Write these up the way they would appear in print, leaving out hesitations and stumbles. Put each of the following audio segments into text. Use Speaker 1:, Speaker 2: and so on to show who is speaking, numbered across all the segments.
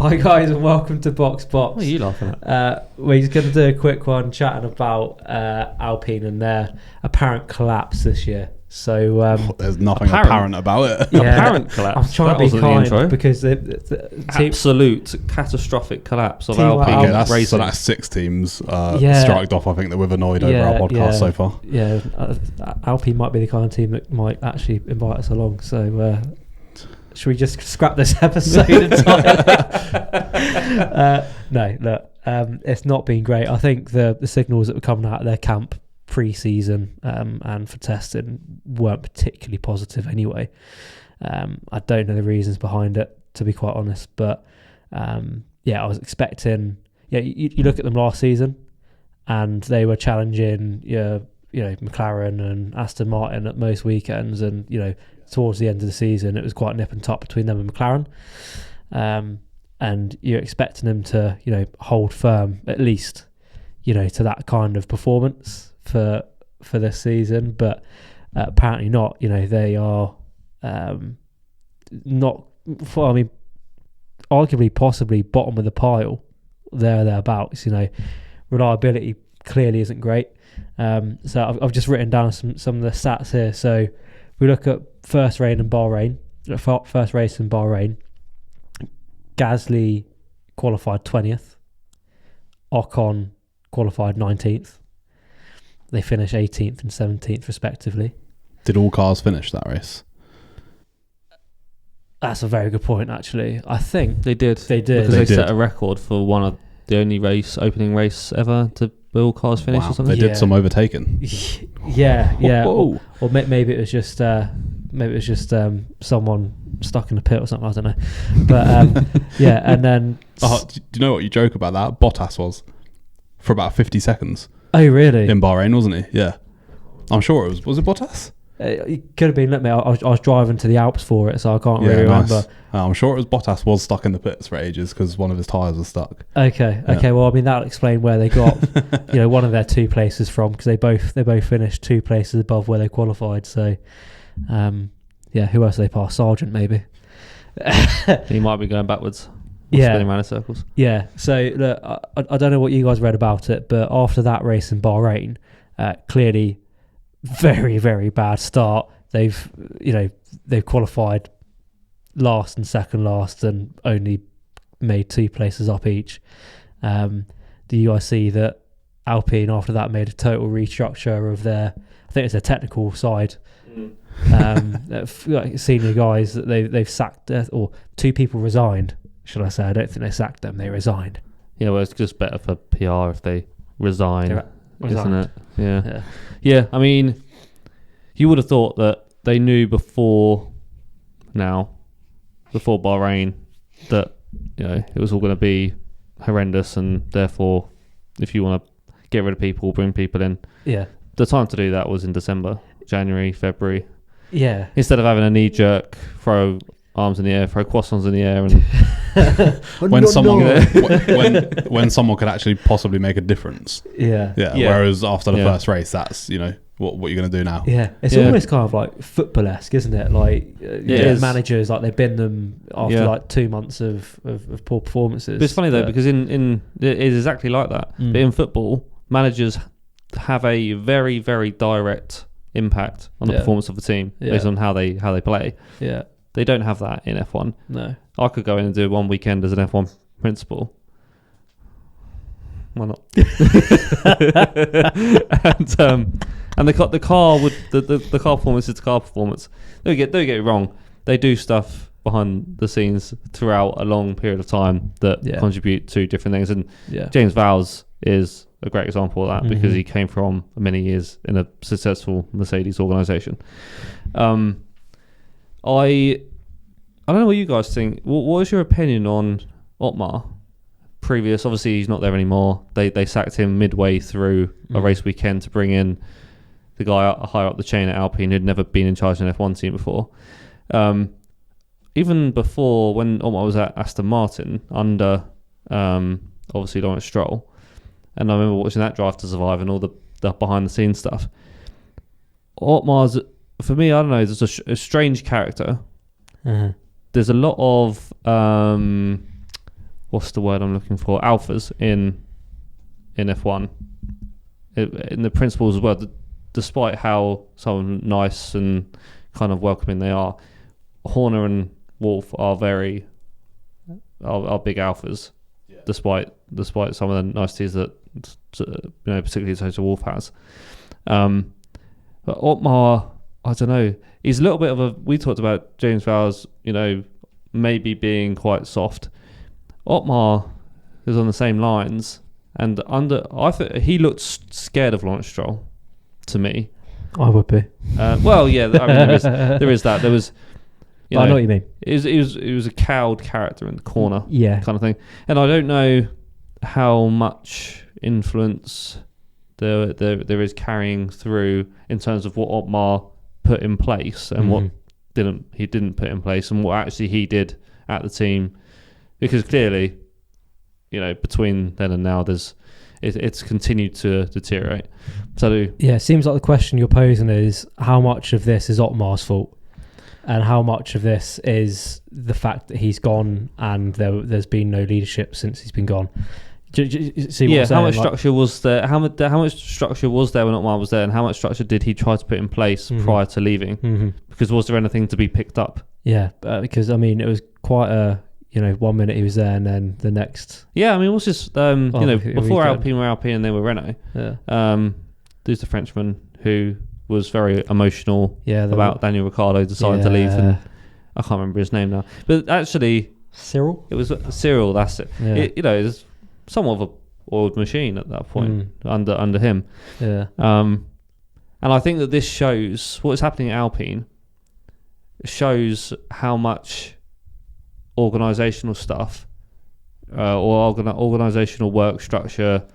Speaker 1: Hi guys and welcome to Box Box.
Speaker 2: What are you laughing at?
Speaker 1: We're just going to do a quick one chatting about Alpine and their apparent collapse this year. So
Speaker 3: there's nothing apparent about it.
Speaker 2: Apparent collapse.
Speaker 1: I'm trying to be kind because the team,
Speaker 2: absolute catastrophic collapse of
Speaker 1: Team
Speaker 2: Alpine
Speaker 3: Okay, so that's 6 teams striked off. I think that we've annoyed over our podcast so far.
Speaker 1: Yeah, Alpine might be the kind of team that might actually invite us along. So should we just scrap this episode entirely? No, look, it's not been great. I think the signals that were coming out of their camp pre-season and for testing weren't particularly positive anyway. I don't know the reasons behind it, to be quite honest, but I was expecting. Yeah, you look at them last season, and they were challenging McLaren and Aston Martin at most weekends, and towards the end of the season, it was quite nip and tuck between them and McLaren. And you're expecting them to, hold firm at least, to that kind of performance for this season, but apparently not. They are not. Arguably, possibly bottom of the pile. Thereabouts. Reliability clearly isn't great. So I've just written down some of the stats here. So we look at first race in Bahrain. Gasly qualified 20th. Ocon qualified 19th. They finished 18th and 17th respectively.
Speaker 3: Did all cars finish that race?
Speaker 1: That's a very good point, actually. I think
Speaker 2: they did. Because they set a record for one of the only opening race ever to all cars finish or something.
Speaker 3: They did some overtaking.
Speaker 1: Yeah. Or maybe it was just someone stuck in the pit or something. I don't know. But and then.
Speaker 3: Do you know what you joke about that? Bottas was for about 50 seconds.
Speaker 1: Oh really?
Speaker 3: In Bahrain, wasn't he? Yeah, I'm sure it was. Was it Bottas?
Speaker 1: It could have been. Let me. I was driving to the Alps for it, so I can't really remember.
Speaker 3: I'm sure it was Bottas was stuck in the pits for ages because one of his tyres was stuck.
Speaker 1: Okay. Well, I mean that'll explain where they got one of their 2 places from, because they both finished 2 places above where they qualified. So who else they passed? Sargent maybe.
Speaker 2: He might be going backwards. Spinning around in circles. Yeah.
Speaker 1: So look, I don't know what you guys read about it, but after that race in Bahrain, clearly very, very bad start. They've qualified last and second last and only made 2 places up each. Do you guys see that Alpine after that made a total restructure of I think it's their technical side. Senior guys that they've sacked, or 2 people resigned. Should I say? I don't think they sacked them. They resigned.
Speaker 2: Yeah, well, it's just better for PR if they resign, isn't it? Yeah. I mean, you would have thought that they knew before Bahrain, that it was all going to be horrendous, and therefore, if you want to get rid of people, bring people in, the time to do that was in December, January, February.
Speaker 1: Yeah.
Speaker 2: Instead of having a knee jerk, throw arms in the air, throw croissants in the air, and
Speaker 3: when someone could actually possibly make a difference.
Speaker 1: Yeah.
Speaker 3: Whereas after the first race, that's what you're going to do now.
Speaker 1: Yeah, it's almost kind of like football-esque, isn't it? Like managers, like they bin them after like 2 months of poor performances.
Speaker 2: But it's funny though, because in it is exactly like that. But in football, managers have a very, very direct impact on the performance of the team based on how they play.
Speaker 1: Yeah.
Speaker 2: They don't have that in F1.
Speaker 1: No.
Speaker 2: I could go in and do one weekend as an F1 principal. Why not? And the car would the car performance is the car performance. Don't get it wrong. They do stuff behind the scenes throughout a long period of time that contribute to different things. And James Vowles is a great example of that because he came from many years in a successful Mercedes organisation. I don't know what you guys think. What is your opinion on Otmar? Obviously he's not there anymore. They sacked him midway through a race weekend to bring in the guy higher up the chain at Alpine who'd never been in charge of an F1 team before. Even before, when Otmar was at Aston Martin under obviously Lawrence Stroll, and I remember watching that Drive to Survive and all the behind the scenes stuff. Otmar's, for me, I don't know, there's a strange character. There's a lot of what's the word I'm looking for? Alphas in F1. In the principles as well, despite how someone nice and kind of welcoming they are, Horner and Wolf are big alphas, despite some of the niceties that particularly Toto Wolf has. But Otmar, I don't know. He's a little bit of a. We talked about James Vowers, maybe being quite soft. Otmar is on the same lines, and I think he looked scared of Lawrence Stroll. To me,
Speaker 1: I would be.
Speaker 2: Well, yeah. I mean, there is that. There was.
Speaker 1: I know what you mean.
Speaker 2: It was a cowed character in the corner, kind of thing. And I don't know how much influence there is carrying through in terms of what Otmar put in place and what he didn't put in place, and what actually he did at the team, because clearly, between then and now, it's continued to deteriorate. So
Speaker 1: it seems like the question you're posing is how much of this is Otmar's fault, and how much of this is the fact that he's gone and there's been no leadership since he's been gone. See what I'm saying?
Speaker 2: How much structure was there? How much structure was there when Otmar was there, and how much structure did he try to put in place prior to leaving? Because was there anything to be picked up?
Speaker 1: Yeah, because I mean, it was quite a 1 minute he was there, and then the next.
Speaker 2: Yeah, I mean, it was just before Alpine were Alpine and they were Renault.
Speaker 1: Yeah.
Speaker 2: There's the Frenchman who was very emotional about Daniel Ricciardo deciding to leave, and I can't remember his name now, but actually
Speaker 1: Cyril.
Speaker 2: It was Cyril. That's it.
Speaker 1: Yeah.
Speaker 2: It's somewhat of a oiled machine at that point under him.
Speaker 1: Yeah.
Speaker 2: And I think that this shows what is happening at Alpine. Shows how much organisational stuff or organisational work structure,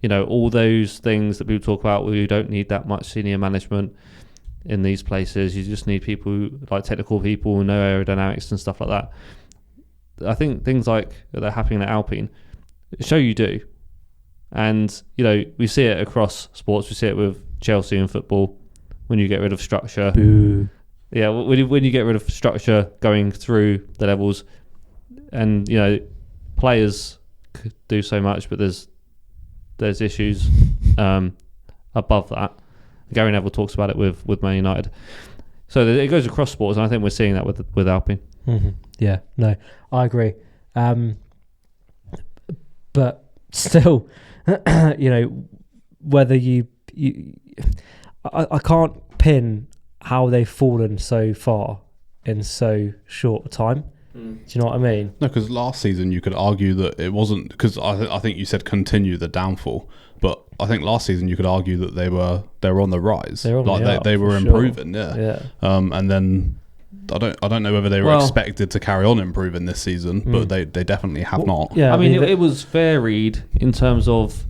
Speaker 2: all those things that people talk about where you don't need that much senior management in these places. You just need people who, like technical people who know aerodynamics and stuff like that. I think things like that are happening at Alpine show you do. And, we see it across sports. We see it with Chelsea in football when you get rid of structure.
Speaker 1: Boo.
Speaker 2: Yeah, when you get rid of structure going through the levels, and players could do so much, but there's issues above that. Gary Neville talks about it with Man United, so it goes across sports, and I think we're seeing that with Alpine.
Speaker 1: Yeah, no, I agree. But still, whether I can't pin how they've fallen so far in so short a time. Do you know what I mean?
Speaker 3: No, because last season you could argue that it wasn't, because I think you said continue the downfall, but I think last season you could argue that they were on the rise.
Speaker 1: They
Speaker 3: were improving, yeah. And then I don't know whether they were expected to carry on improving this season, but they definitely have not.
Speaker 2: Yeah, I mean it was varied in terms of,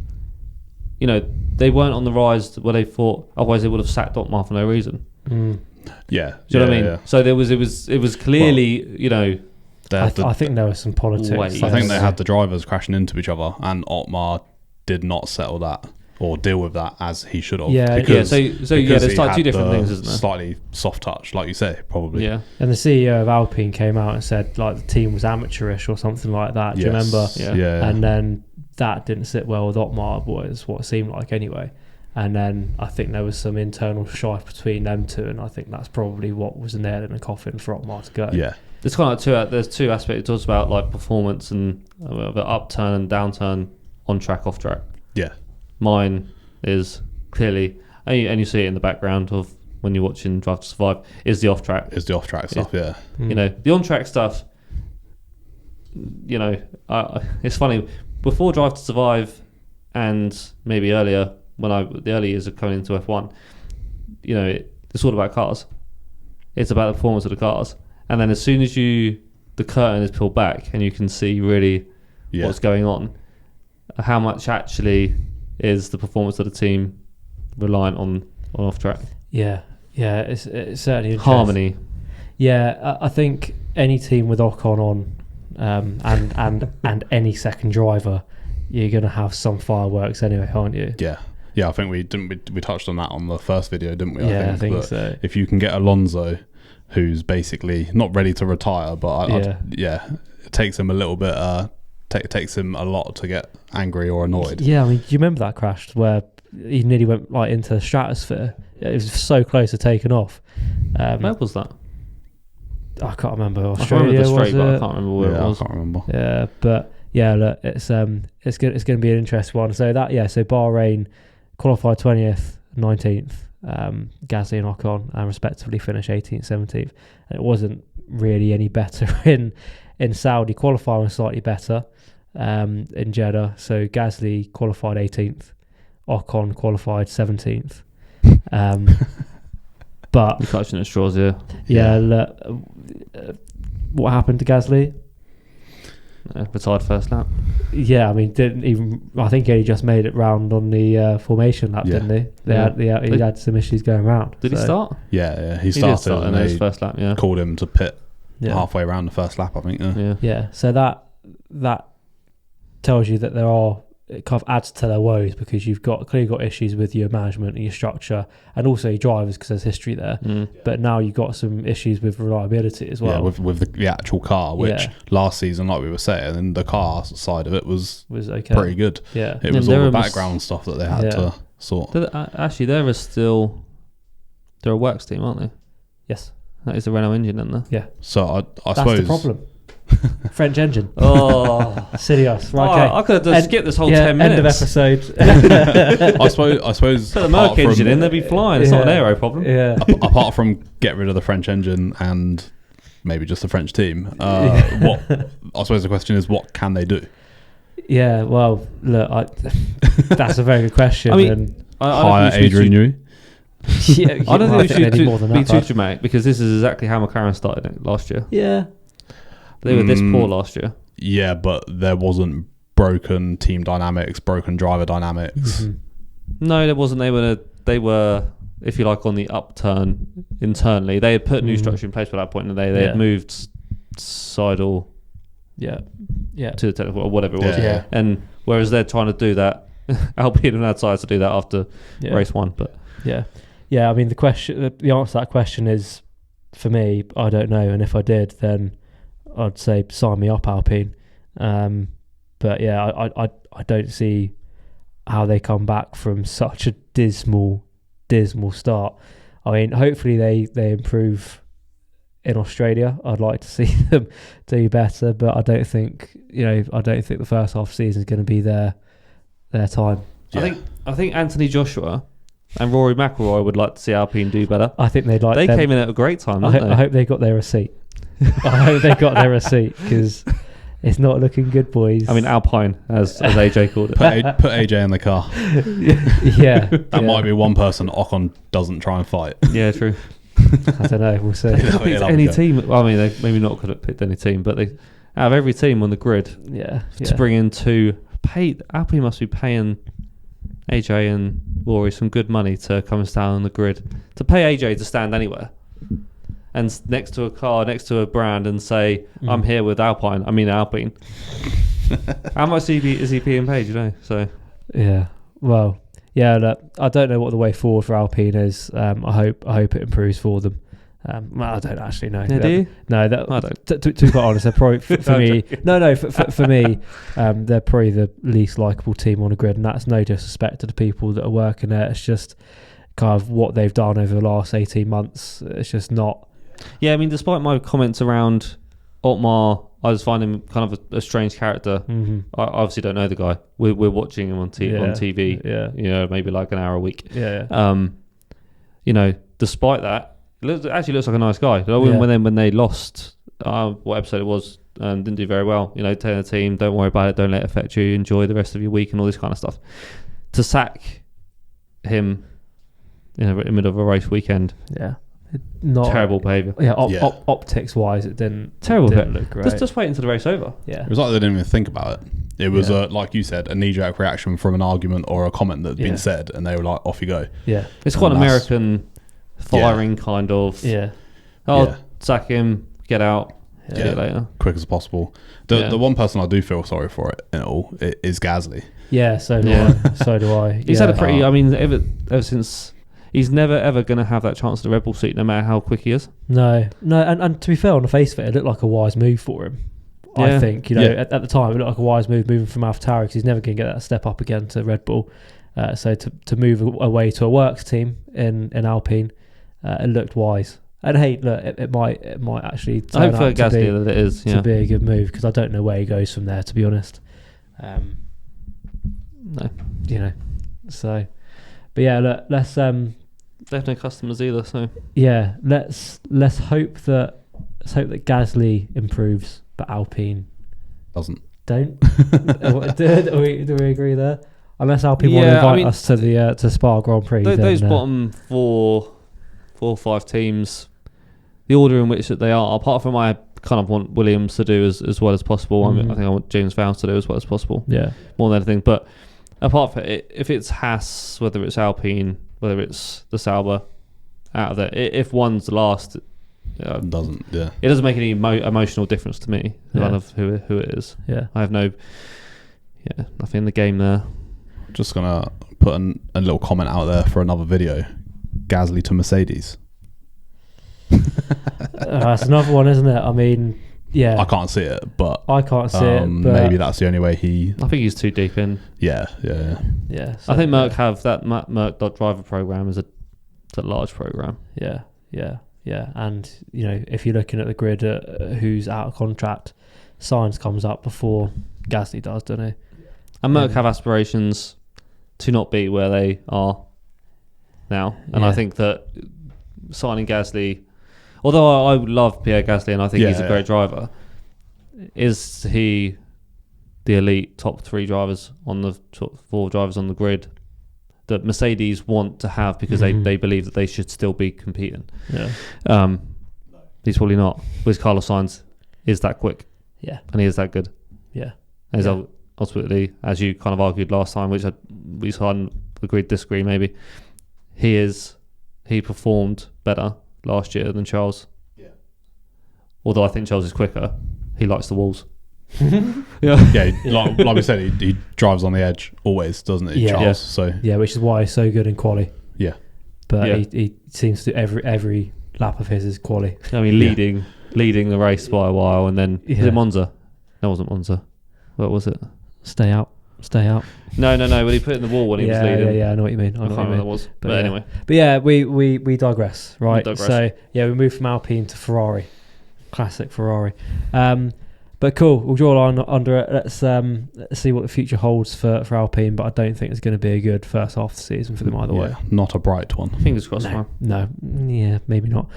Speaker 2: they weren't on the rise where they thought, otherwise they would have sacked Otmar for no reason.
Speaker 3: Yeah.
Speaker 2: Do you know what I mean? Yeah. So it was clearly,
Speaker 1: I think there was some politics.
Speaker 3: I think they had the drivers crashing into each other, and Otmar did not settle that or deal with that as he should have.
Speaker 1: Yeah,
Speaker 2: because there's like two different things, isn't there?
Speaker 3: Slightly soft touch, like you say, probably.
Speaker 2: Yeah.
Speaker 1: And the CEO of Alpine came out and said like the team was amateurish or something like that. Do you remember?
Speaker 3: Yeah.
Speaker 1: And then that didn't sit well with Otmar, was what it seemed like anyway. And then I think there was some internal strife between them two, and I think that's probably what was a nail in the coffin for Otmar to go.
Speaker 3: Yeah.
Speaker 2: There's kind of there's two aspects. It talks about like performance and the upturn and downturn, on track, off track.
Speaker 3: Yeah.
Speaker 2: Mine is clearly, and you see it in the background of when you're watching Drive to Survive, is the off track.
Speaker 3: Is the off track stuff, yeah.
Speaker 2: The on track stuff, it's funny. Before Drive to Survive, and maybe earlier, the early years of coming into F1, it's all about cars. It's about the performance of the cars. And then as soon as the curtain is pulled back and you can see really what's going on, how much actually is the performance of the team reliant on off track?
Speaker 1: Yeah, it's certainly
Speaker 2: harmony.
Speaker 1: Yeah, I think any team with Ocon on, and any second driver, you're going to have some fireworks anyway, aren't you?
Speaker 3: Yeah, I think we touched on that on the first video, didn't we?
Speaker 1: I think so.
Speaker 3: If you can get Alonso, who's basically not ready to retire, but it takes him a little bit takes him a lot to get angry or annoyed.
Speaker 1: Yeah, I mean, do you remember that crash where he nearly went like into the stratosphere? It was so close to taking off.
Speaker 2: Where was that?
Speaker 1: I can't remember.
Speaker 2: I
Speaker 1: Australia,
Speaker 2: remember the straight,
Speaker 1: was
Speaker 2: but
Speaker 1: it?
Speaker 2: I can't remember where it was.
Speaker 3: I can't remember.
Speaker 1: Yeah, but yeah, look, it's going to be an interesting one. So Bahrain qualified 20th, 19th, Gasly and Ocon, and respectively finished 18th, 17th. And it wasn't really any better in Saudi. Qualifying was slightly better in Jeddah. So Gasly qualified 18th, Ocon qualified 17th. But
Speaker 2: You're catching at straws here.
Speaker 1: yeah, look, what happened to Gasly?
Speaker 2: Retired first lap.
Speaker 1: Yeah, I mean, I think he just made it round on the formation lap, didn't he? He had some issues going round.
Speaker 2: Did he start?
Speaker 3: Yeah. He
Speaker 2: did
Speaker 3: started
Speaker 2: start in
Speaker 3: and
Speaker 2: his
Speaker 3: they
Speaker 2: first lap, yeah.
Speaker 3: called him to pit
Speaker 1: Yeah.
Speaker 3: halfway around the first lap, I think.
Speaker 2: Yeah.
Speaker 1: So that tells you that it kind of adds to their woes, because you've clearly got issues with your management and your structure, and also your drivers, because there's history there. But now you've got some issues with reliability as well.
Speaker 3: Yeah, with the actual car, which last season, like we were saying, and the car side of it was
Speaker 1: okay.
Speaker 3: pretty good.
Speaker 1: Yeah,
Speaker 3: it was all the background stuff that they had to sort.
Speaker 2: Actually, they're a works team, aren't they?
Speaker 1: Yes,
Speaker 2: that is the Renault engine, isn't there?
Speaker 1: Yeah.
Speaker 3: So I
Speaker 1: That's
Speaker 3: suppose
Speaker 1: the problem. French engine.
Speaker 2: Oh,
Speaker 1: Serious. Right, okay.
Speaker 2: I could have skipped this whole 10 minutes.
Speaker 1: End of episode.
Speaker 3: I suppose
Speaker 2: put the Merc engine in, they'll be flying. It's not an aero problem.
Speaker 1: Yeah.
Speaker 3: Apart from get rid of the French engine and maybe just the French team, what I suppose the question is, what can they do?
Speaker 1: Yeah. Well, look, that's a very good question.
Speaker 2: I mean,
Speaker 3: hire Adrian Newey.
Speaker 1: Yeah,
Speaker 2: I don't think we should
Speaker 1: they need more than
Speaker 2: be
Speaker 1: that,
Speaker 2: too
Speaker 1: right?
Speaker 2: dramatic, because this is exactly how McLaren started it last year.
Speaker 1: Yeah.
Speaker 2: They were this poor last year.
Speaker 3: Yeah, but there wasn't broken team dynamics, broken driver dynamics.
Speaker 1: Mm-hmm.
Speaker 2: No, there wasn't. They were, if you like, on the upturn internally. They had put new structure in place by that point, and they had moved Seidel to the technical or whatever it was.
Speaker 1: Yeah.
Speaker 2: And whereas they're trying to do that, Alpine and had decided to do that after race one. But
Speaker 1: I mean, the answer to that question is, for me, I don't know. And if I did, then I'd say sign me up, Alpine. But yeah, I don't see how they come back from such a dismal start. I mean, hopefully they improve in Australia. I'd like to see them do better, but I don't think the first half of the season is going to be their time.
Speaker 3: Yeah.
Speaker 2: I think Anthony Joshua and Rory McIlroy would like to see Alpine do better.
Speaker 1: I think they'd like.
Speaker 2: They came in at a great time.
Speaker 1: I hope they got their receipt. I hope they got their receipt, because it's not looking good, boys.
Speaker 2: I mean, Alpine, as AJ called it.
Speaker 3: Put AJ in the car.
Speaker 1: Yeah,
Speaker 3: That might be one person Ocon doesn't try and fight.
Speaker 2: Yeah, true.
Speaker 1: I don't know. We'll see.
Speaker 2: I think it's any team. Well, I mean, they maybe not could have picked any team, but they out of every team on the grid to bring in Alpine must be paying AJ and Rory some good money to come and stand on the grid, to pay AJ to stand anywhere and next to a car, next to a brand, and say, I'm here with Alpine. How much is he being paid, you know? So
Speaker 1: yeah, well, yeah, look, I don't know what the way forward for Alpine is. I hope it improves for them. Well, I don't actually know.
Speaker 2: Yeah, do you?
Speaker 1: No,
Speaker 2: I don't.
Speaker 1: To be quite honest, they're probably for me. No, for me, they're probably the least likable team on the grid, and that's no disrespect to the people that are working there. It's just kind of what they've done over the last 18 months. It's just not.
Speaker 2: Yeah, I mean, despite my comments around Otmar, I just find him kind of a strange character.
Speaker 1: Mm-hmm.
Speaker 2: I obviously don't know the guy. We're watching him on TV.
Speaker 1: Yeah,
Speaker 2: you know, maybe like an hour a week.
Speaker 1: Yeah.
Speaker 2: You know, despite that, it actually looks like a nice guy. When they lost, what episode it was, didn't do very well. You know, telling the team, don't worry about it, don't let it affect you, enjoy the rest of your week and all this kind of stuff. To sack him, in the middle of a race weekend,
Speaker 1: not
Speaker 2: terrible behaviour.
Speaker 1: Yeah, optics wise, it didn't look great.
Speaker 2: Just wait until the race over.
Speaker 1: Yeah,
Speaker 3: it was like they didn't even think about it. It was like you said, a knee-jerk reaction from an argument or a comment that had been said, and they were like, "Off you go."
Speaker 1: Yeah,
Speaker 2: it's quite an American firing kind of.
Speaker 1: Yeah,
Speaker 2: sack him, get out. See you later,
Speaker 3: quick as possible. The one person I do feel sorry for is Gasly.
Speaker 1: Yeah, so do I. So do I.
Speaker 2: He's had a pretty. I mean, ever since. He's never ever going to have that chance at the Red Bull seat, no matter how quick he is.
Speaker 1: No, and to be fair, on the face of it, it looked like a wise move for him. I think, at the time, it looked like a wise move moving from AlphaTauri because he's never going to get that step up again to Red Bull. So to move away to a works team in Alpine, it looked wise. And hey, look, it might actually turn
Speaker 2: I hope for
Speaker 1: out
Speaker 2: Gasly that it is
Speaker 1: to be a good move because I don't know where he goes from there, to be honest.
Speaker 2: No,
Speaker 1: So, but yeah, look, let's
Speaker 2: they have no customers either. So
Speaker 1: let's hope that Gasly improves, but Alpine
Speaker 3: doesn't.
Speaker 1: Don't. do we agree there? Unless Alpine want to invite us to the to Spa Grand Prix.
Speaker 2: Those bottom four or five teams, the order in which that they are, apart from I kind of want Williams to do as well as possible. I think I want James Vowles to do as well as possible. Yeah, more than anything. But apart from it, if it's Haas, whether it's Alpine, whether it's the Sauber, out of there, if one's last, it doesn't make any emotional difference to me. None of who it is. Yeah, I have nothing in the game there.
Speaker 3: Just gonna put a little comment out there for another video. Gasly to Mercedes.
Speaker 1: That's another one, isn't it? I mean, yeah.
Speaker 3: I can't see it, but
Speaker 1: I can't see it. But
Speaker 3: maybe that's the only way he.
Speaker 2: I think he's too deep in.
Speaker 3: Yeah.
Speaker 1: So,
Speaker 2: I think Merc have that Merc.driver program is a large program.
Speaker 1: Yeah. And if you're looking at the grid, who's out of contract, Sainz comes up before Gasly does, doesn't he?
Speaker 2: And Merc have aspirations to not be where they are now, and I think that signing Gasly, although I love Pierre Gasly and I think he's a great driver, is he the elite top three drivers on the top four drivers on the grid that Mercedes want to have because they believe that they should still be competing? He's probably not. Because Carlos Sainz is that quick, and he is that good, and ultimately, as you kind of argued last time, which we kind of agreed, disagree maybe, he performed better last year than Charles. Yeah. Although I think Charles is quicker, he likes the walls.
Speaker 3: Like we said, he drives on the edge always, doesn't he, Charles?
Speaker 1: So which is why he's so good in quali.
Speaker 3: Yeah.
Speaker 1: But he seems to every lap of his is quali.
Speaker 2: I mean, leading the race by a while, and then was it Monza? No, it wasn't Monza. What was it?
Speaker 1: Stay out.
Speaker 2: No. When he put it in the wall when he was leading.
Speaker 1: Yeah, I know what you mean.
Speaker 2: I can't remember what it was. But anyway.
Speaker 1: But yeah, we digress, right? So we move from Alpine to Ferrari. Classic Ferrari. But cool, we'll draw a line under it. Let's see what the future holds for Alpine, but I don't think it's going to be a good first half of the season for them either way.
Speaker 3: Not a bright one.
Speaker 2: Fingers crossed.
Speaker 1: No, maybe not.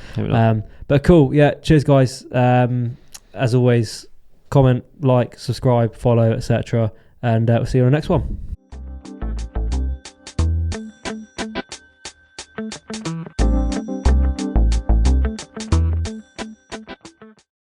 Speaker 1: But cool, cheers guys. As always, comment, like, subscribe, follow, etc. And we'll see you on the next one.